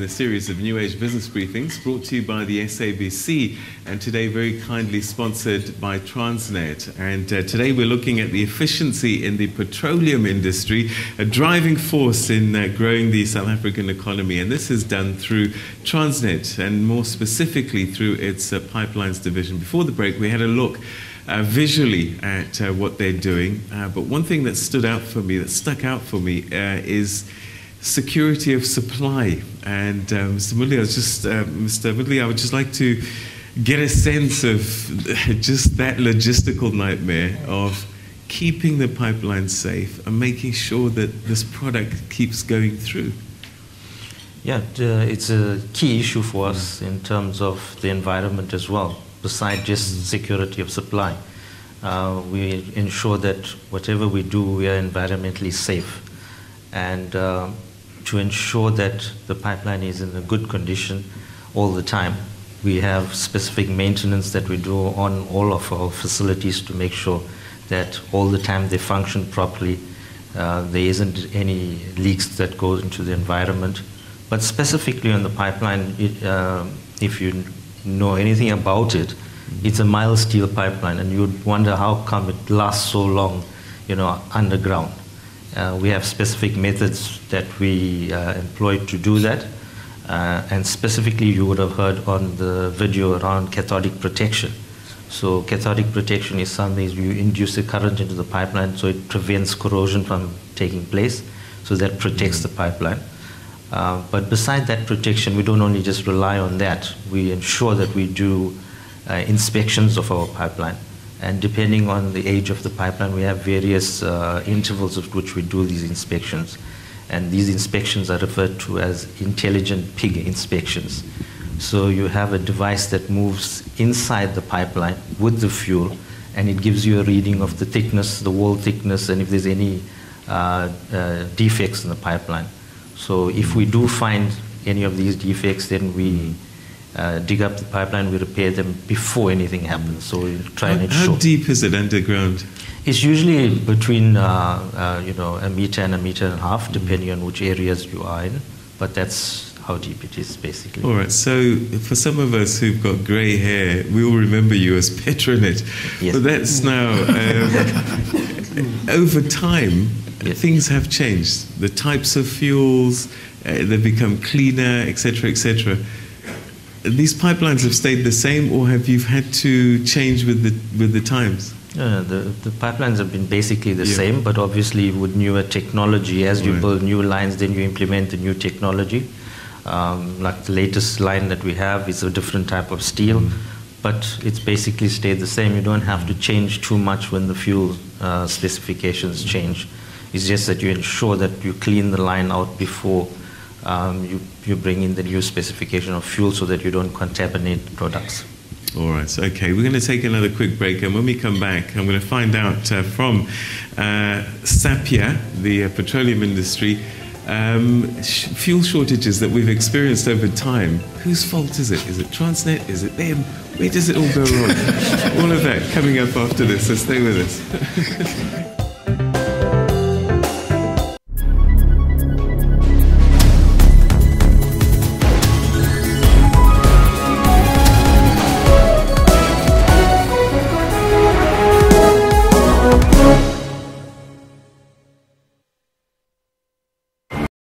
In a series of New Age business briefings brought to you by the SABC and today very kindly sponsored by Transnet. And today we're looking at the efficiency in the petroleum industry, a driving force in growing the South African economy. And this is done through Transnet and more specifically through its pipelines division. Before the break, we had a look visually at what they're doing. But one thing that stuck out for me, is security of supply. And Mr. Moodley, I would just like to get a sense of just that logistical nightmare of keeping the pipeline safe and making sure that this product keeps going through. Yeah, it's a key issue for us in terms of the environment as well. Besides just security of supply, we ensure that whatever we do, we are environmentally safe. And to ensure that the pipeline is in a good condition all the time, we have specific maintenance that we do on all of our facilities to make sure that all the time they function properly. There isn't any leaks that go into the environment. But specifically on the pipeline, if you know anything about it, it's a mild steel pipeline, and you'd wonder how come it lasts so long, underground. We have specific methods that we employ to do that, and specifically you would have heard on the video around cathodic protection. So cathodic protection is something you induce a current into the pipeline so it prevents corrosion from taking place, so that protects the pipeline. But beside that protection, we don't only just rely on that. We ensure that we do inspections of our pipeline. And depending on the age of the pipeline, we have various intervals of which we do these inspections. And these inspections are referred to as intelligent pig inspections. So you have a device that moves inside the pipeline with the fuel, and it gives you a reading of the thickness, the wall thickness, and if there's any defects in the pipeline. So if we do find any of these defects, then we dig up the pipeline, we repair them before anything happens. So we try and ensure. How deep is it underground? It's usually between a meter and a meter and a half, depending on which areas you are in. But that's how deep it is, basically. All right. So for some of us who've got grey hair, we will remember you as Petronet. Yes. But that's now over time. Yes. Things have changed. The types of fuels, they've become cleaner, etc., etc. These pipelines have stayed the same, or have you had to change with the times? The pipelines have been basically the same, but obviously with newer technology, as you build new lines, then you implement the new technology. Like the latest line that we have is a different type of steel, but it's basically stayed the same. You don't have to change too much when the fuel specifications change. It's just that you ensure that you clean the line out before you bring in the new specification of fuel so that you don't contaminate the products. All right, so, okay, we're going to take another quick break, and when we come back, I'm going to find out from SAPIA, the petroleum industry, fuel shortages that we've experienced over time. Whose fault is it? Is it Transnet? Is it them? Where does it all go wrong? All of that coming up after this, so stay with us.